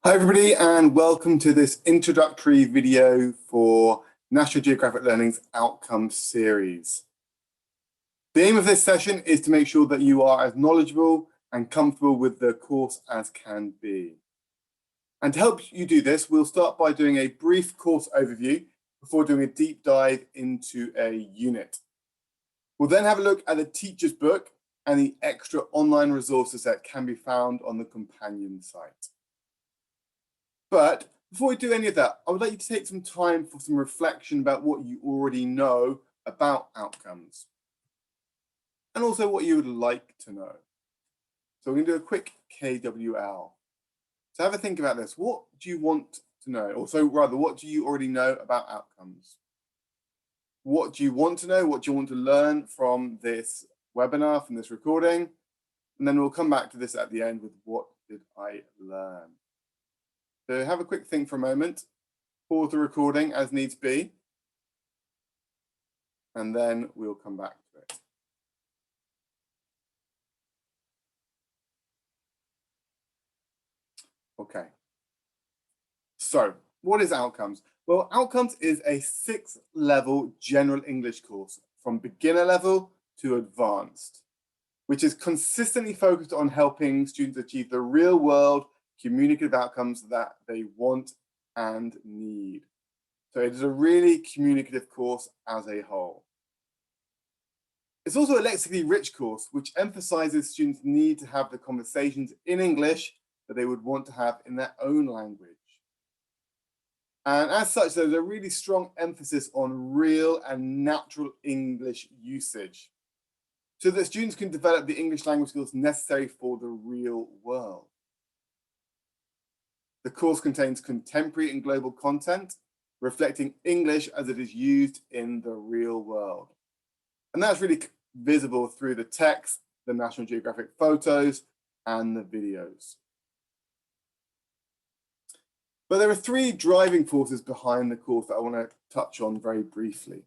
Hi everybody, and welcome to this introductory video for National Geographic Learning's Outcomes series. The aim of this session is to make sure that you are as knowledgeable and comfortable with the course as can be. And to help you do this, we'll start by doing a brief course overview before doing a deep dive into a unit. We'll then have a look at the teacher's book and the extra online resources that can be found on the companion site. But before we do any of that, I would like you to take some time for some reflection about what you already know about outcomes and also what you would like to know. So we're going to do a quick KWL. So have a think about this. What do you want to know? Or so rather, what do you already know about outcomes? What do you want to know? What do you want to learn from this webinar, from this recording? And then we'll come back to this at the end with what did I learn? So have a quick think for a moment, pause the recording as needs be, and then we'll come back to it. Okay, so what is Outcomes? Well, Outcomes is a 6-level general English course from beginner level to advanced, which is consistently focused on helping students achieve the real world communicative outcomes that they want and need. So it is a really communicative course as a whole. It's also a lexically rich course, which emphasizes students' need to have the conversations in English that they would want to have in their own language. And as such, there's a really strong emphasis on real and natural English usage, so that students can develop the English language skills necessary for the real world. The course contains contemporary and global content, reflecting English as it is used in the real world. And that's really visible through the text, the National Geographic photos, and the videos. But there are 3 driving forces behind the course that I want to touch on very briefly.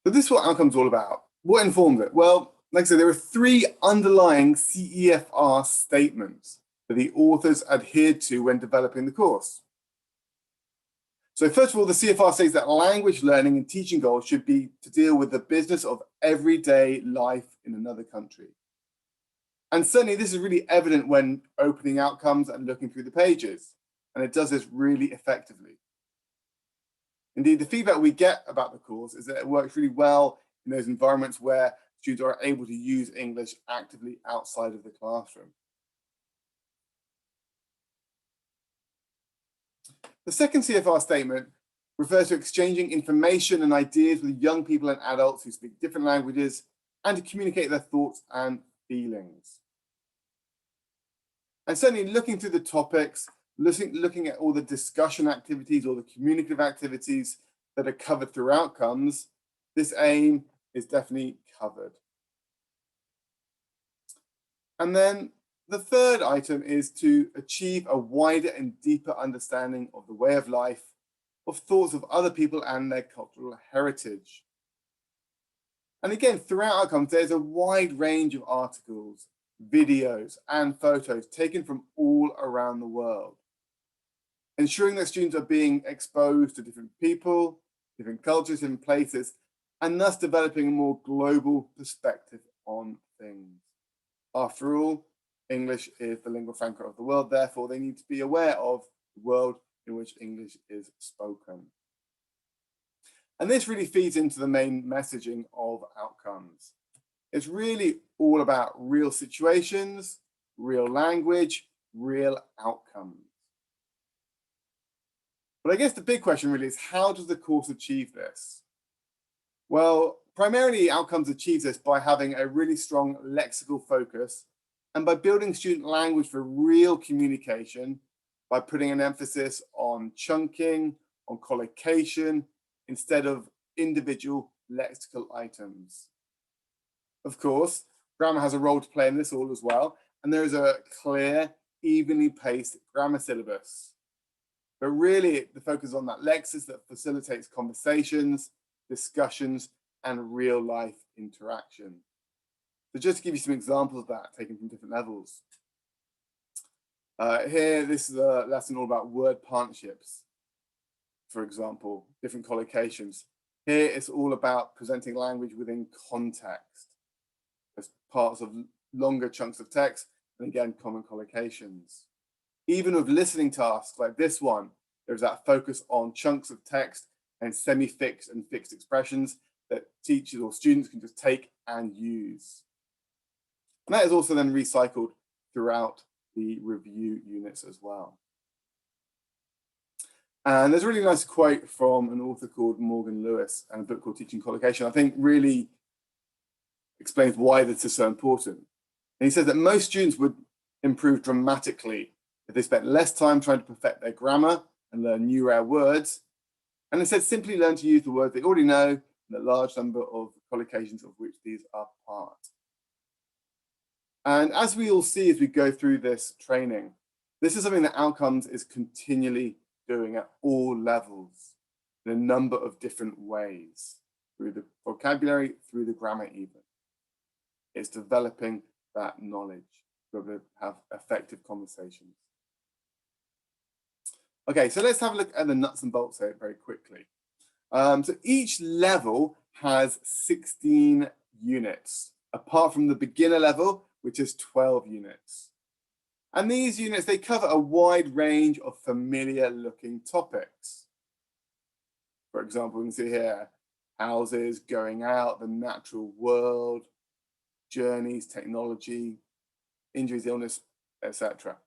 So this is what Outcomes is all about. What informs it? Well, like I said, there are 3 underlying CEFR statements that the authors adhered to when developing the course. So first of all, the CFR states that language learning and teaching goals should be to deal with the business of everyday life in another country. And certainly this is really evident when opening Outcomes and looking through the pages, and it does this really effectively. Indeed, the feedback we get about the course is that it works really well in those environments where students are able to use English actively outside of the classroom. The second CFR statement refers to exchanging information and ideas with young people and adults who speak different languages and to communicate their thoughts and feelings. And certainly looking through the topics, looking at all the discussion activities or the communicative activities that are covered through Outcomes, this aim is definitely covered. And then the third item is to achieve a wider and deeper understanding of the way of life, of thoughts of other people and their cultural heritage. And again, throughout Outcomes, there's a wide range of articles, videos, and photos taken from all around the world, ensuring that students are being exposed to different people, different cultures, different places, and thus developing a more global perspective on things. After all, English is the lingua franca of the world, therefore they need to be aware of the world in which English is spoken. And this really feeds into the main messaging of Outcomes. It's really all about real situations, real language, real outcomes. But I guess the big question really is, how does the course achieve this? Well, primarily Outcomes achieves this by having a really strong lexical focus and by building student language for real communication, by putting an emphasis on chunking, on collocation, instead of individual lexical items. Of course, grammar has a role to play in this all as well, and there is a clear, evenly paced grammar syllabus. But really, the focus is on that lexis that facilitates conversations, discussions, and real life interaction. So just to give you some examples of that taken from different levels. Here, this is a lesson all about word partnerships, for example, different collocations. Here, it's all about presenting language within context as parts of longer chunks of text, and again, common collocations. Even with listening tasks like this one, there's that focus on chunks of text and semi-fixed and fixed expressions that teachers or students can just take and use. And that is also then recycled throughout the review units as well. And there's a really nice quote from an author called Morgan Lewis and a book called Teaching Collocation, I think really explains why this is so important. And he says that most students would improve dramatically if they spent less time trying to perfect their grammar and learn new rare words, and instead simply learn to use the words they already know and a large number of collocations of which these are part. And as we all see as we go through this training, this is something that Outcomes is continually doing at all levels in a number of different ways, through the vocabulary, through the grammar even. It's developing that knowledge to have effective conversations. Okay, so let's have a look at the nuts and bolts here very quickly. So each level has 16 units, apart from the beginner level, which is 12 units. And these units, they cover a wide range of familiar looking topics. For example, we can see here, houses, going out, the natural world, journeys, technology, injuries, illness, etc.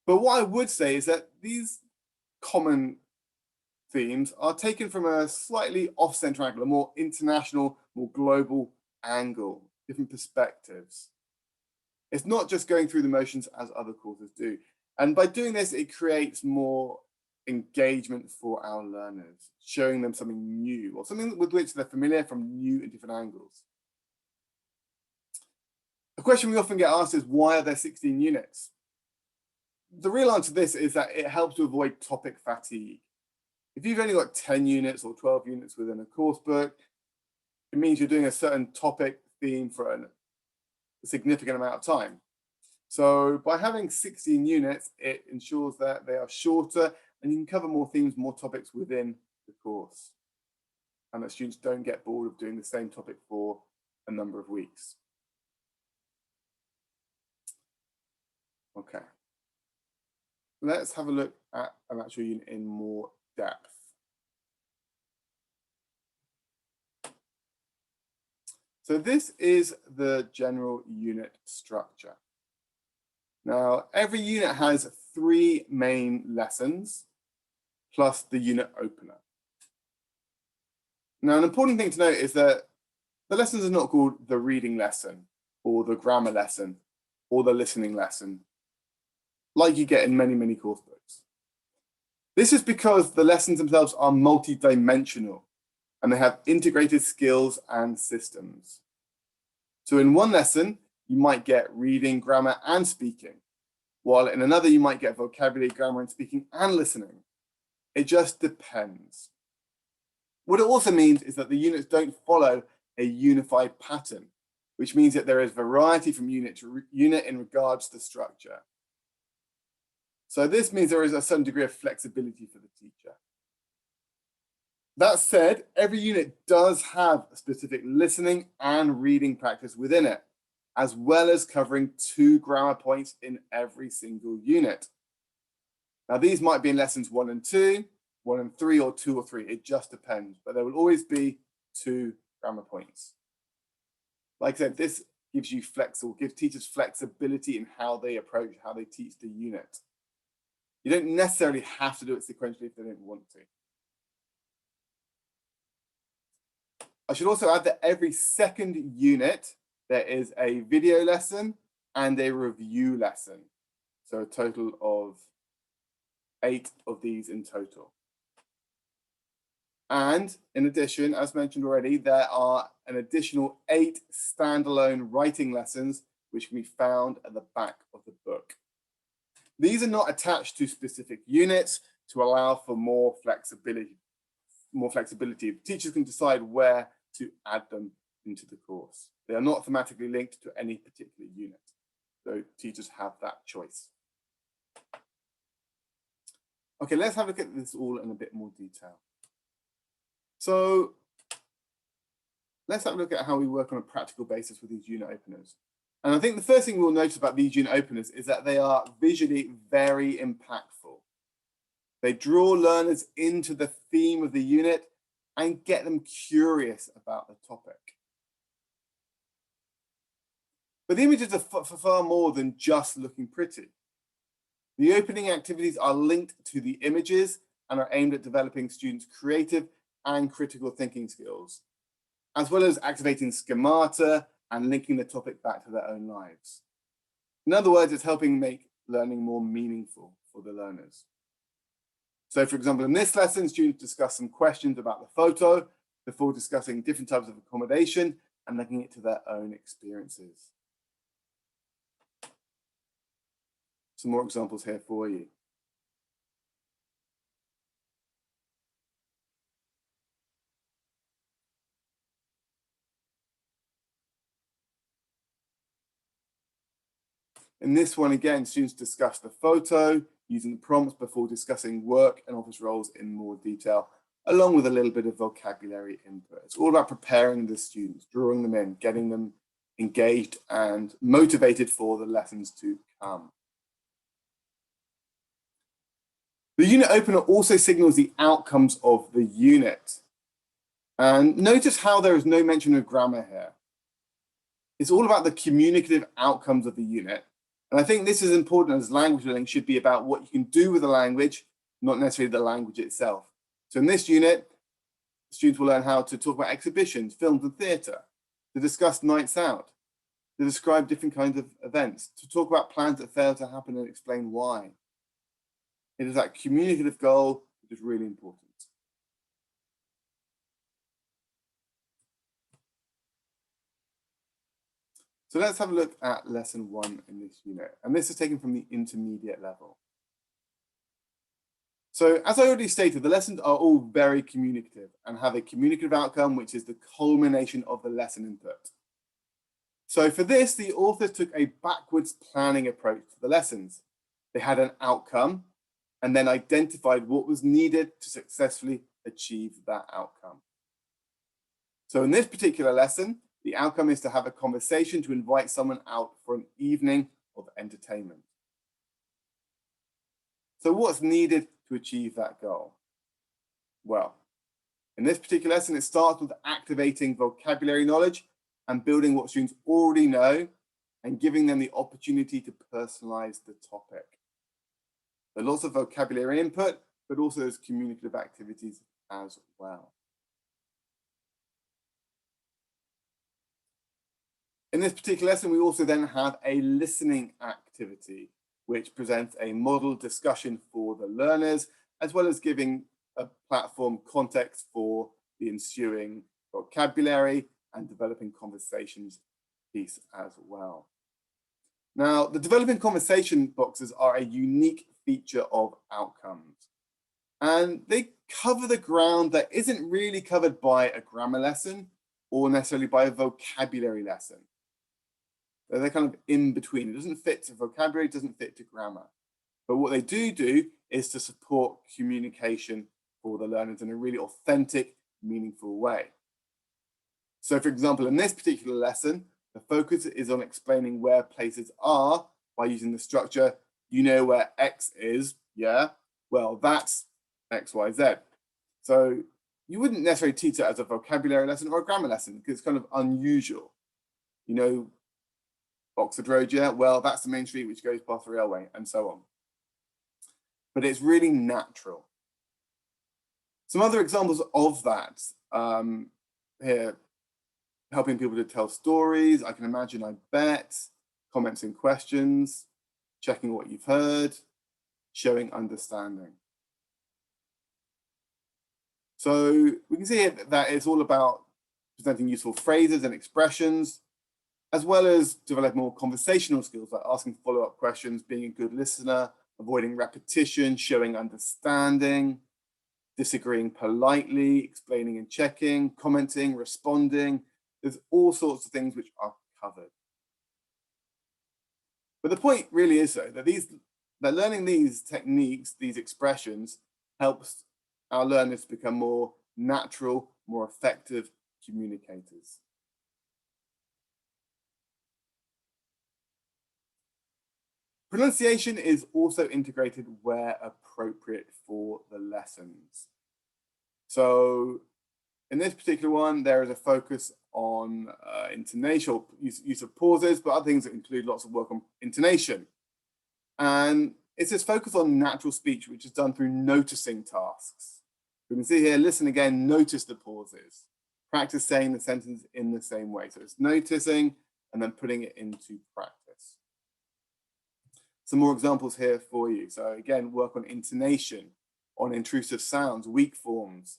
But what I would say is that these common themes are taken from a slightly off-center angle, a more international, more global angle, different perspectives. It's not just going through the motions as other courses do. And by doing this, it creates more engagement for our learners, showing them something new or something with which they're familiar from new and different angles. A question we often get asked is, why are there 16 units? The real answer to this is that it helps to avoid topic fatigue. If you've only got 10 units or 12 units within a course book, it means you're doing a certain topic theme for a significant amount of time. So by having 16 units, it ensures that they are shorter and you can cover more themes, more topics within the course, and that students don't get bored of doing the same topic for a number of weeks. Okay. Let's have a look at an actual unit in more depth. So this is the general unit structure. Now, every unit has 3 main lessons, plus the unit opener. Now, an important thing to note is that the lessons are not called the reading lesson, or the grammar lesson, or the listening lesson, like you get in many, many course books. This is because the lessons themselves are multi-dimensional and they have integrated skills and systems. So in one lesson, you might get reading, grammar, and speaking, while in another, you might get vocabulary, grammar, and speaking, and listening. It just depends. What it also means is that the units don't follow a unified pattern, which means that there is variety from unit to unit in regards to structure. So this means there is a certain degree of flexibility for the teacher. That said, every unit does have a specific listening and reading practice within it, as well as covering 2 grammar points in every single unit. Now, these might be in lessons 1 and 2, 1 and 3, or 2 or 3. It just depends, but there will always be 2 grammar points. Like I said, this gives teachers flexibility in how they approach, how they teach the unit. You don't necessarily have to do it sequentially if they don't want to. I should also add that every second unit, there is a video lesson and a review lesson. So a total of 8 of these in total. And in addition, as mentioned already, there are an additional 8 standalone writing lessons, which can be found at the back of the book. These are not attached to specific units to allow for more flexibility. Teachers can decide where to add them into the course. They are not thematically linked to any particular unit, so teachers have that choice. Okay, let's have a look at this all in a bit more detail. So let's have a look at how we work on a practical basis with these unit openers. And I think the first thing we'll notice about these unit openers is that they are visually very impactful. They draw learners into the theme of the unit and get them curious about the topic. But the images are for far more than just looking pretty. The opening activities are linked to the images and are aimed at developing students' creative and critical thinking skills, as well as activating schemata and linking the topic back to their own lives. In other words, it's helping make learning more meaningful for the learners. So for example, in this lesson, students discuss some questions about the photo before discussing different types of accommodation and linking it to their own experiences. Some more examples here for you. In this one, again, students discuss the photo using the prompts before discussing work and office roles in more detail, along with a little bit of vocabulary input. It's all about preparing the students, drawing them in, getting them engaged and motivated for the lessons to come. The unit opener also signals the outcomes of the unit. And notice how there is no mention of grammar here. It's all about the communicative outcomes of the unit. And I think this is important, as language learning should be about what you can do with the language, not necessarily the language itself. So in this unit, students will learn how to talk about exhibitions, films and theatre, to discuss nights out, to describe different kinds of events, to talk about plans that fail to happen and explain why. It is that communicative goal which is really important. So let's have a look at lesson 1 in this unit. And this is taken from the intermediate level. So as I already stated, the lessons are all very communicative and have a communicative outcome, which is the culmination of the lesson input. So for this, the authors took a backwards planning approach to the lessons. They had an outcome and then identified what was needed to successfully achieve that outcome. So in this particular lesson, the outcome is to have a conversation to invite someone out for an evening of entertainment. So what's needed to achieve that goal? Well, in this particular lesson, it starts with activating vocabulary knowledge and building what students already know and giving them the opportunity to personalize the topic. There are lots of vocabulary input, but also those communicative activities as well. In this particular lesson, we also then have a listening activity, which presents a model discussion for the learners, as well as giving a platform context for the ensuing vocabulary and developing conversations piece as well. Now, the developing conversation boxes are a unique feature of outcomes, and they cover the ground that isn't really covered by a grammar lesson or necessarily by a vocabulary lesson. They're kind of in between. It doesn't fit to vocabulary, it doesn't fit to grammar. But what they do is to support communication for the learners in a really authentic, meaningful way. So for example, in this particular lesson, the focus is on explaining where places are by using the structure, you know where X is, yeah? Well, that's X, Y, Z. So you wouldn't necessarily teach it as a vocabulary lesson or a grammar lesson because it's kind of unusual. You know, Oxford Road, yeah, well, that's the main street which goes past the railway, and so on. But it's really natural. Some other examples of that here, helping people to tell stories, I can imagine, I bet, comments and questions, checking what you've heard, showing understanding. So we can see that it's all about presenting useful phrases and expressions, as well as develop more conversational skills like asking follow-up questions, being a good listener, avoiding repetition, showing understanding, disagreeing politely, explaining and checking, commenting, responding. There's all sorts of things which are covered. But the point really is, though, that these that learning these techniques, these expressions, helps our learners become more natural, more effective communicators. Pronunciation is also integrated where appropriate for the lessons. So in this particular one, there is a focus on intonation, use of pauses, but other things that include lots of work on intonation. And it's this focus on natural speech, which is done through noticing tasks. We can see here, listen again, notice the pauses. Practice saying the sentence in the same way. So it's noticing and then putting it into practice. Some more examples here for you. So again, work on intonation, on intrusive sounds, weak forms,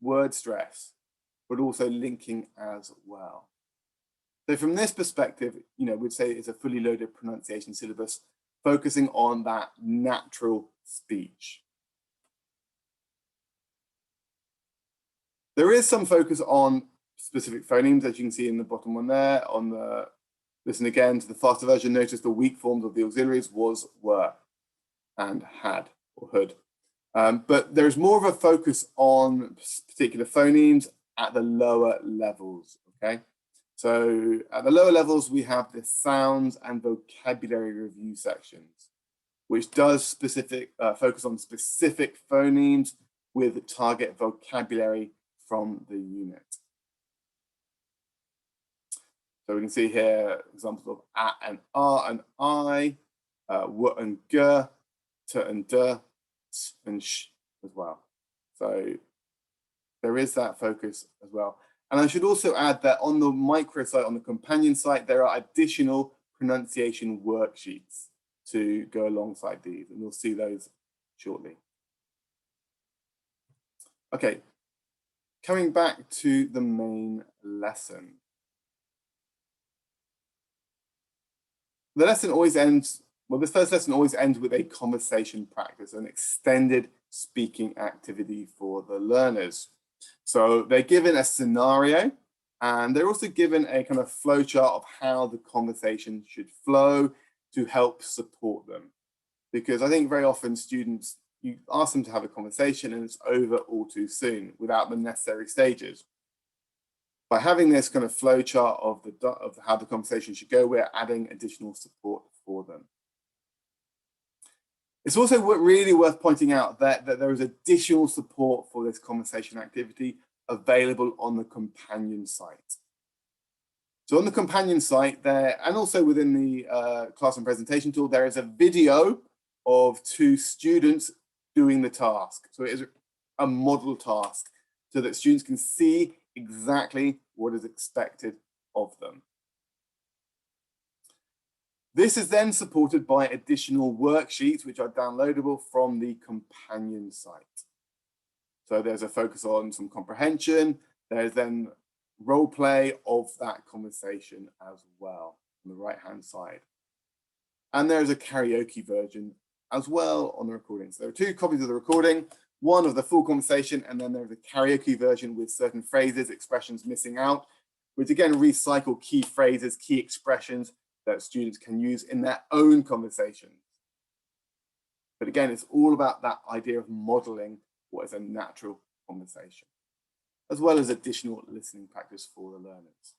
word stress, but also linking as well. So from this perspective, we'd say it's a fully loaded pronunciation syllabus focusing on that natural speech. There is some focus on specific phonemes, as you can see in the bottom one there. On the listen again to the faster version, notice the weak forms of the auxiliaries was, were, and had, or hood. But there's more of a focus on particular phonemes at the lower levels, okay? So at the lower levels, we have the sounds and vocabulary review sections, which does focus on specific phonemes with target vocabulary from the unit. So we can see here examples of a and r and I, w and g, t and d, s and sh as well. So there is that focus as well. And I should also add that on the micro site, on the companion site, there are additional pronunciation worksheets to go alongside these, and we'll see those shortly. Okay, coming back to the main lesson. The lesson always ends, well, this first lesson always ends with a conversation practice, an extended speaking activity for the learners. So they're given a scenario, and they're also given a kind of flowchart of how the conversation should flow to help support them. Because I think very often students, you ask them to have a conversation and it's over all too soon without the necessary stages. By having this kind of flowchart of how the conversation should go, we're adding additional support for them. It's also really worth pointing out that there is additional support for this conversation activity available on the companion site. So on the companion site there, and also within the classroom presentation tool, there is a video of 2 students doing the task. So it is a model task so that students can see exactly what is expected of them. This is then supported by additional worksheets which are downloadable from the companion site. So there's a focus on some comprehension. There's then role play of that conversation as well on the right-hand side. And there's a karaoke version as well on the recording. So there are 2 copies of the recording, one of the full conversation, and then there's a karaoke version with certain phrases, expressions missing out, which again recycle key phrases, key expressions that students can use in their own conversations. But again, it's all about that idea of modeling what is a natural conversation, as well as additional listening practice for the learners.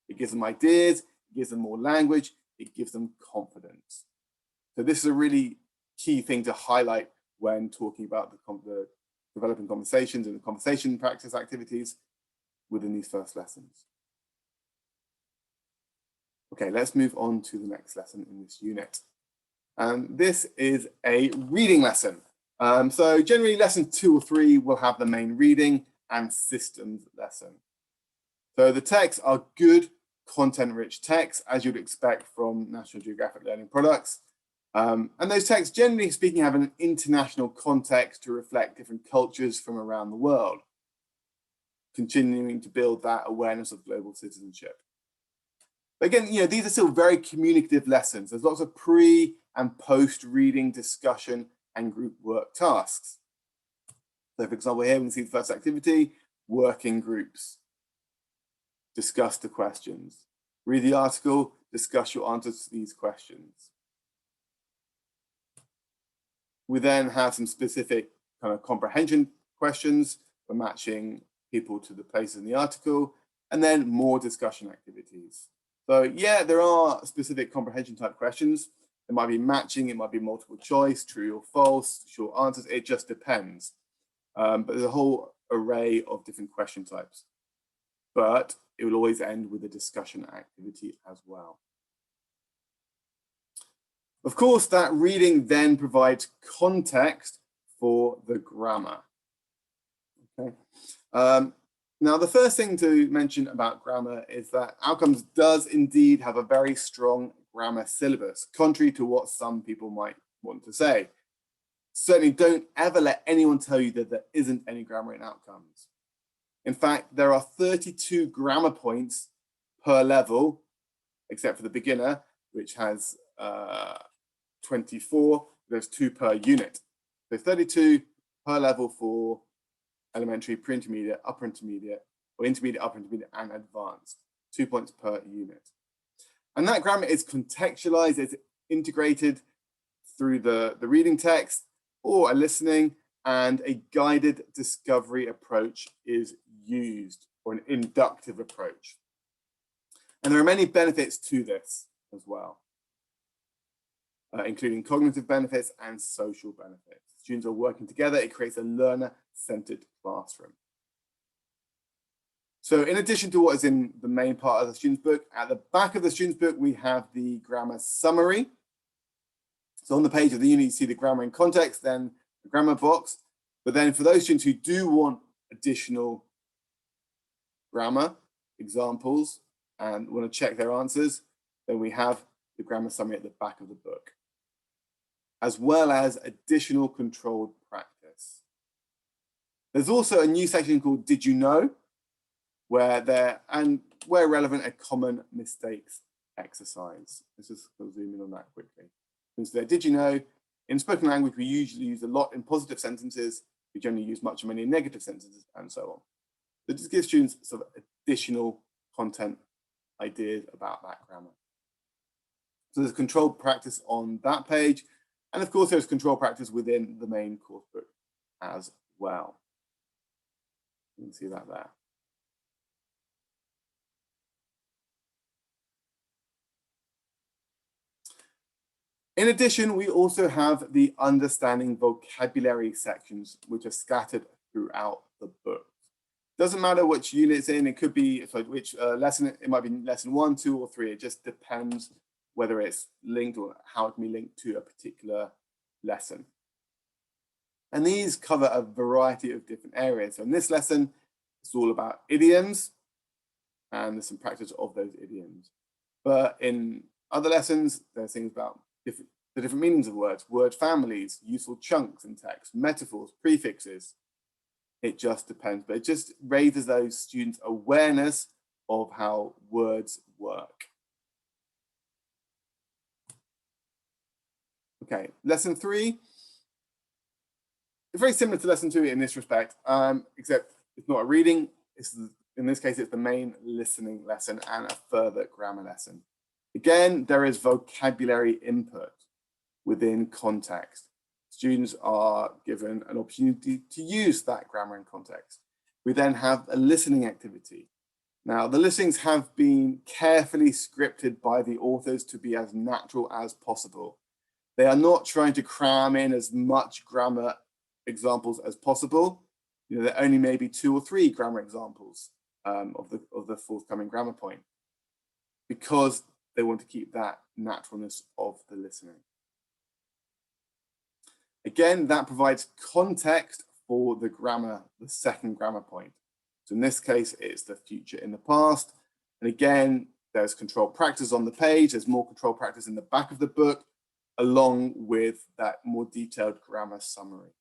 It gives them ideas, it gives them more language, it gives them confidence. So this is a really key thing to highlight when talking about the developing conversations and the conversation practice activities within these first lessons. Okay, let's move on to the next lesson in this unit. This is a reading lesson. So generally lesson 2 or 3 will have the main reading and systems lesson. So the texts are good, content-rich texts, as you'd expect from National Geographic Learning products. And those texts, generally speaking, have an international context to reflect different cultures from around the world, continuing to build that awareness of global citizenship. But again, these are still very communicative lessons. There's lots of pre and post reading discussion and group work tasks. So for example, here we can see the first activity, working groups. Discuss the questions. Read the article, discuss your answers to these questions. We then have some specific kind of comprehension questions for matching people to the places in the article, and then more discussion activities. So yeah, there are specific comprehension type questions. It might be matching, it might be multiple choice, true or false, short answers, it just depends. But there's a whole array of different question types. But it will always end with a discussion activity as well. Of course, that reading then provides context for the grammar. Okay. Now, the first thing to mention about grammar is that Outcomes does indeed have a very strong grammar syllabus, contrary to what some people might want to say. Certainly don't ever let anyone tell you that there isn't any grammar in Outcomes. In fact, there are 32 grammar points per level, except for the beginner, which has 24. There's 2 per unit. So 32 per level for elementary, pre-intermediate, upper intermediate, or intermediate, upper intermediate, and advanced. 2 points per unit. And that grammar is contextualized, it's integrated through the reading text or a listening, and a guided discovery approach is used, or an inductive approach. And there are many benefits to this as well, including cognitive benefits and social benefits. Students are working together, it creates a learner-centered classroom. So in addition to what is in the main part of the student's book, at the back of the student's book, we have the grammar summary. So on the page of the unit, you see the grammar in context, then the grammar box. But then for those students who do want additional grammar examples and want to check their answers, then we have the grammar summary at the back of the book, as well as additional controlled practice. There's also a new section called Did You Know? Where relevant, a common mistakes exercise. Let's just zoom in on that quickly. So did you know, in spoken language, we usually use a lot in positive sentences, we generally use much or many in negative sentences, and so on. So just give students sort of additional content ideas about that grammar. So there's controlled practice on that page. And of course, there's controlled practice within the main course book as well. You can see that there. In addition, we also have the understanding vocabulary sections, which are scattered throughout the book. Doesn't matter which unit it's in, it could be, which lesson, it might be lesson 1, 2, or 3. It just depends whether it's linked or how it can be linked to a particular lesson. And these cover a variety of different areas. So in this lesson, it's all about idioms, and there's some practice of those idioms. But in other lessons, there's things about the different meanings of words, word families, useful chunks in text, metaphors, prefixes. It just depends, but it just raises those students' awareness of how words work. Okay, lesson 3. It's very similar to lesson 2 in this respect, except it's not a reading. In this case, it's the main listening lesson and a further grammar lesson. Again, there is vocabulary input within context. Students are given an opportunity to use that grammar in context. We then have a listening activity. Now, the listenings have been carefully scripted by the authors to be as natural as possible. They are not trying to cram in as much grammar examples as possible. You know, there only may be 2 or 3 grammar examples of the forthcoming grammar point, because they want to keep that naturalness of the listening. Again, that provides context for the grammar, the second grammar point. So in this case, it's the future in the past. And again, there's controlled practice on the page. There's more controlled practice in the back of the book, along with that more detailed grammar summary.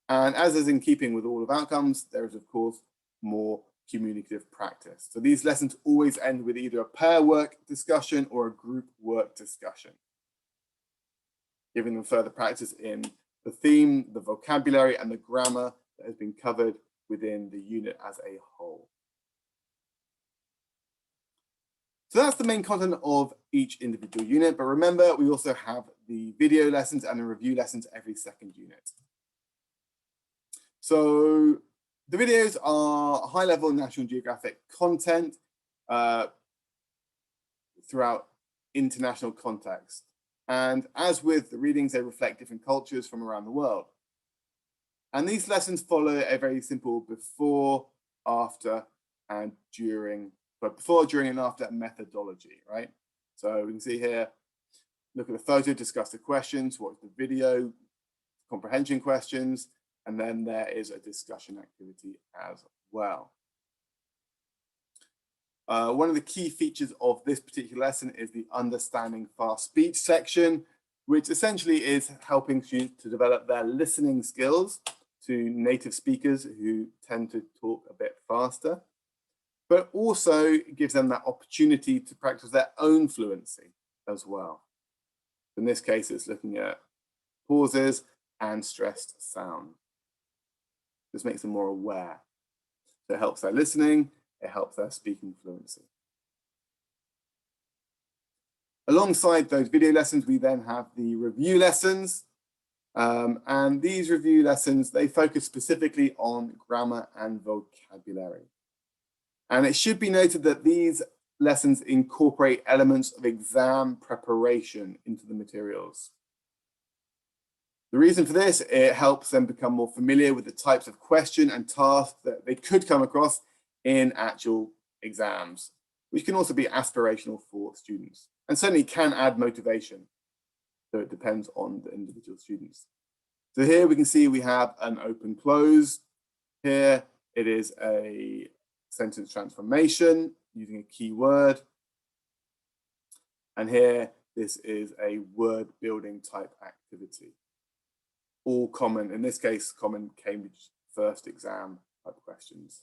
And as is in keeping with all of Outcomes, there is, of course, more communicative practice. So these lessons always end with either a pair work discussion or a group work discussion, giving them further practice in the theme, the vocabulary, and the grammar that has been covered within the unit as a whole. So that's the main content of each individual unit. But remember, we also have the video lessons and the review lessons every second unit. So the videos are high-level National Geographic content throughout international context. And as with the readings, they reflect different cultures from around the world. And these lessons follow a very simple before, after, and during, but before, during, and after methodology, right? So we can see here, look at the photo, discuss the questions, watch the video, comprehension questions, and then there is a discussion activity as well. One of the key features of this particular lesson is the understanding fast speech section, which essentially is helping students to develop their listening skills to native speakers who tend to talk a bit faster, but also gives them that opportunity to practice their own fluency as well. In this case, it's looking at pauses and stressed sound. This makes them more aware. So it helps their listening, it helps their speaking fluency. Alongside those video lessons, we then have the review lessons. And these review lessons, they focus specifically on grammar and vocabulary. And it should be noted that these lessons incorporate elements of exam preparation into the materials. The reason for this, it helps them become more familiar with the types of question and tasks that they could come across in actual exams, which can also be aspirational for students and certainly can add motivation. So it depends on the individual students. So here we can see we have an open close. Here it is a sentence transformation using a keyword. And here this is a word building type activity. All common, in this case, common Cambridge first exam type questions.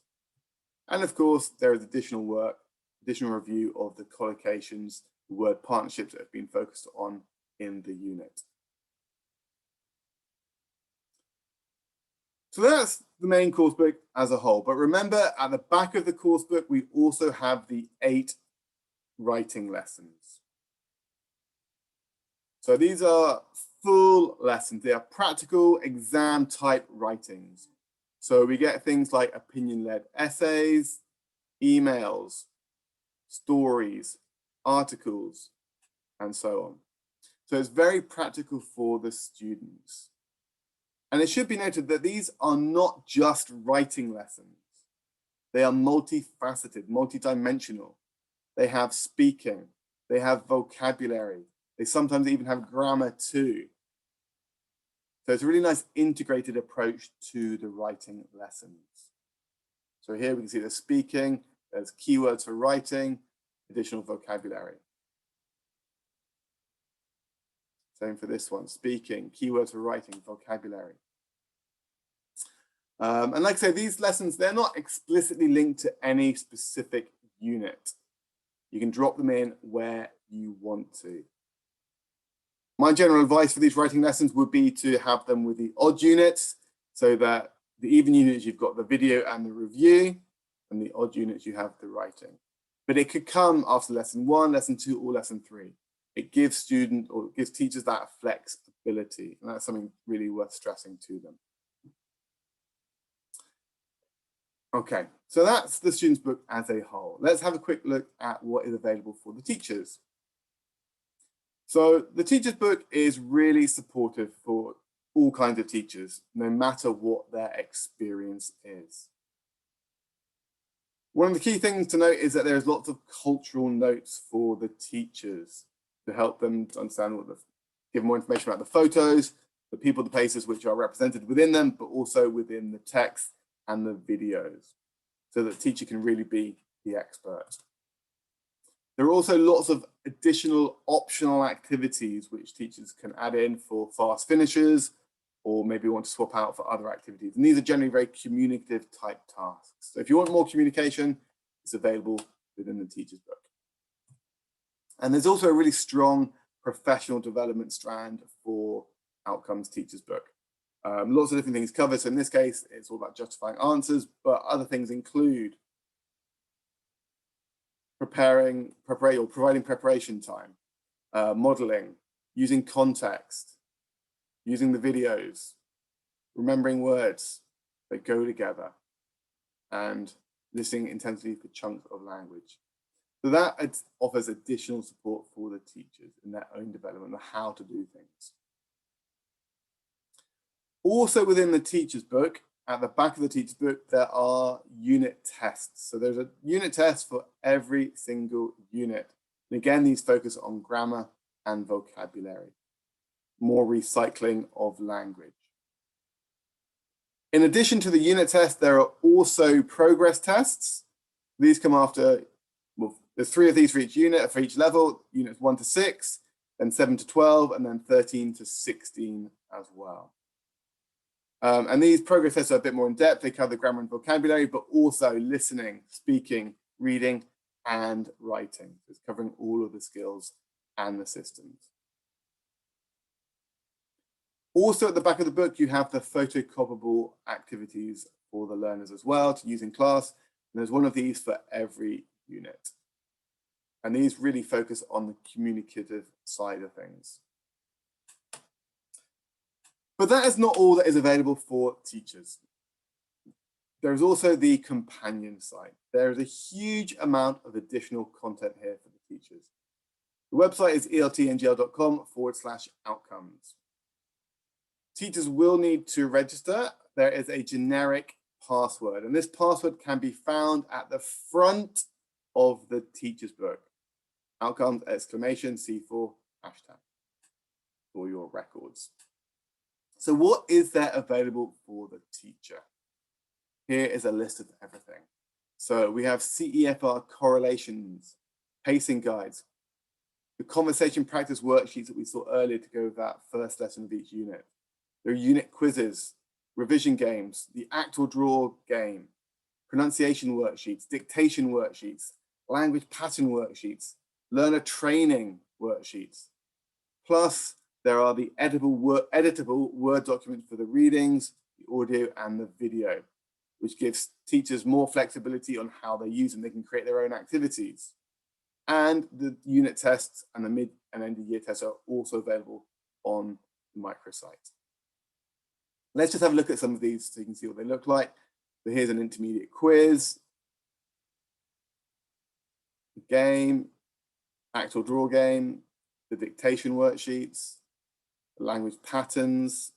And of course, there is additional work, additional review of the collocations, the word partnerships that have been focused on in the unit. So that's the main course book as a whole. But remember, at the back of the course book, we also have the 8 writing lessons. So these are full lessons. They are practical exam type writings. So we get things like opinion-led essays, emails, stories, articles, and so on. So it's very practical for the students. And it should be noted that these are not just writing lessons. They are multifaceted, multidimensional. They have speaking, they have vocabulary, they sometimes even have grammar too. So it's a really nice integrated approach to the writing lessons. So here we can see there's speaking, there's keywords for writing, additional vocabulary. Same for this one, speaking, keywords for writing, vocabulary. And like I say, these lessons, they're not explicitly linked to any specific unit. You can drop them in where you want to. My general advice for these writing lessons would be to have them with the odd units, so that the even units, you've got the video and the review, and the odd units, you have the writing. But it could come after lesson 1, lesson 2, or lesson 3. It gives students or gives teachers that flexibility, and that's something really worth stressing to them. Okay, so that's the student's book as a whole. Let's have a quick look at what is available for the teachers. So the teacher's book is really supportive for all kinds of teachers, no matter what their experience is. One of the key things to note is that there's lots of cultural notes for the teachers to help them to understand give more information about the photos, the people, the places which are represented within them, but also within the text and the videos, so that the teacher can really be the expert. There are also lots of additional optional activities which teachers can add in for fast finishers, or maybe want to swap out for other activities. And these are generally very communicative type tasks. So if you want more communication, it's available within the teacher's book. And there's also a really strong professional development strand for outcomes teacher's book. Lots of different things covered. So in this case, it's all about justifying answers, but other things include providing preparation time, modeling, using context, using the videos, remembering words that go together, and listening intensely for chunks of language. So that offers additional support for the teachers in their own development of how to do things. Also within the teacher's book, at the back of the teacher's book, there are unit tests. So there's a unit test for every single unit. And again, these focus on grammar and vocabulary, more recycling of language. In addition to the unit test, there are also progress tests. These come after, well, there's 3 of these for each unit, for each level, units 1 to 6, then 7 to 12, and then 13 to 16 as well. And these progress tests are a bit more in depth. They cover the grammar and vocabulary, but also listening, speaking, reading, and writing. It's covering all of the skills and the systems. Also at the back of the book, you have the photocopyable activities for the learners as well to use in class. And there's one of these for every unit. And these really focus on the communicative side of things. But that is not all that is available for teachers. There's also the companion site. There is a huge amount of additional content here for the teachers. The website is eltngl.com/outcomes. Teachers will need to register. There is a generic password, and this password can be found at the front of the teacher's book. Outcomes, C4, hashtag for your records. So what is there available for the teacher? Here is a list of everything. So we have CEFR correlations, pacing guides, the conversation practice worksheets that we saw earlier to go with that first lesson of each unit. There are unit quizzes, revision games, the act or draw game, pronunciation worksheets, dictation worksheets, language pattern worksheets, learner training worksheets. Plus, there are the editable Word documents for the readings, the audio, and the video, which gives teachers more flexibility on how they use them. They can create their own activities. And the unit tests and the mid and end of year tests are also available on the microsite. Let's just have a look at some of these so you can see what they look like. So here's an intermediate quiz, game, act or draw game, the dictation worksheets, the language patterns,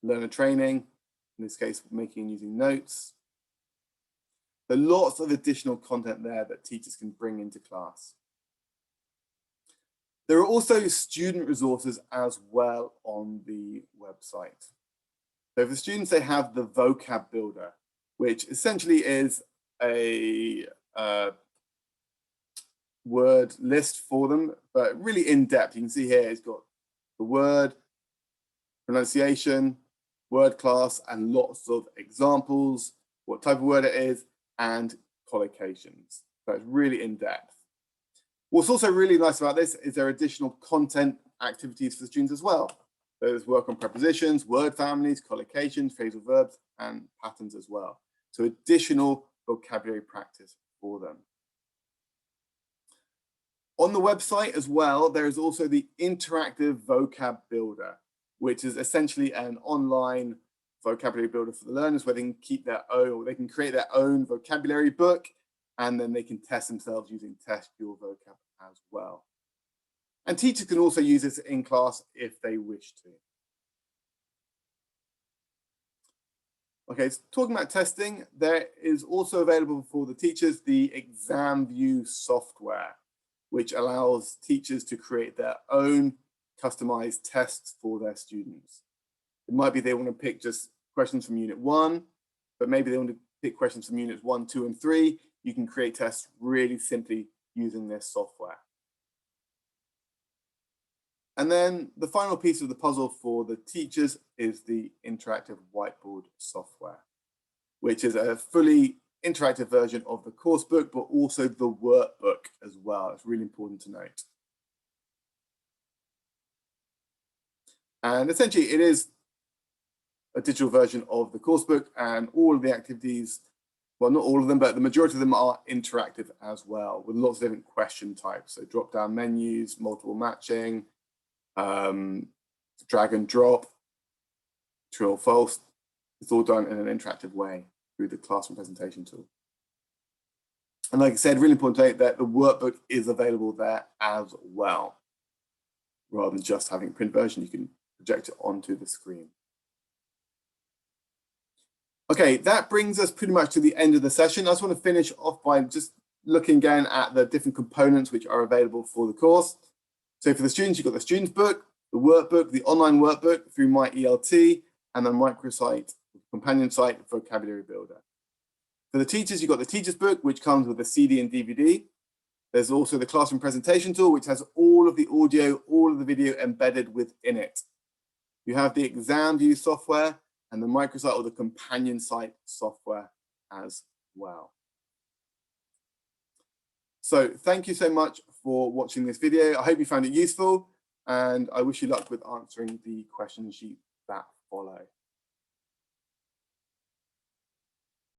learner training, in this case, making and using notes. There are lots of additional content there that teachers can bring into class. There are also student resources as well on the website. So for students, they have the vocab builder, which essentially is a word list for them, but really in depth. You can see here it's got the word, pronunciation, word class, and lots of examples, what type of word it is, and collocations. So it's really in depth. What's also really nice about this is there are additional content activities for students as well. There's work on prepositions, word families, collocations, phrasal verbs, and patterns as well. So additional vocabulary practice for them. On the website as well, there is also the interactive vocab builder, which is essentially an online vocabulary builder for the learners where they can keep their own, or they can create their own vocabulary book, and then they can test themselves using Test Your Vocab as well. And teachers can also use this in class if they wish to. Okay, so talking about testing, there is also available for the teachers the ExamView software, which allows teachers to create their own customized tests for their students. It might be they want to pick just questions from Unit 1, but maybe they want to pick questions from Units 1, 2, and 3. You can create tests really simply using this software. And then the final piece of the puzzle for the teachers is the interactive whiteboard software, which is a fully interactive version of the course book, but also the workbook as well. It's really important to note. And essentially it is a digital version of the course book, and all of the activities, well, not all of them, but the majority of them are interactive as well, with lots of different question types. So drop-down menus, multiple matching, drag and drop, true or false. It's all done in an interactive way through the classroom presentation tool. And like I said, really important to note that the workbook is available there as well. Rather than just having a print version, you can project it onto the screen. Okay, that brings us pretty much to the end of the session. I just want to finish off by just looking again at the different components which are available for the course. So for the students, you've got the student's book, the workbook, the online workbook through My ELT, and the microsite, companion site, vocabulary builder. For the teachers, you've got the teacher's book, which comes with a CD and DVD. There's also the classroom presentation tool, which has all of the audio, all of the video embedded within it. You have the exam view software and the microsite or the companion site software as well. So thank you so much for watching this video. I hope you found it useful, and I wish you luck with answering the question sheet that follow.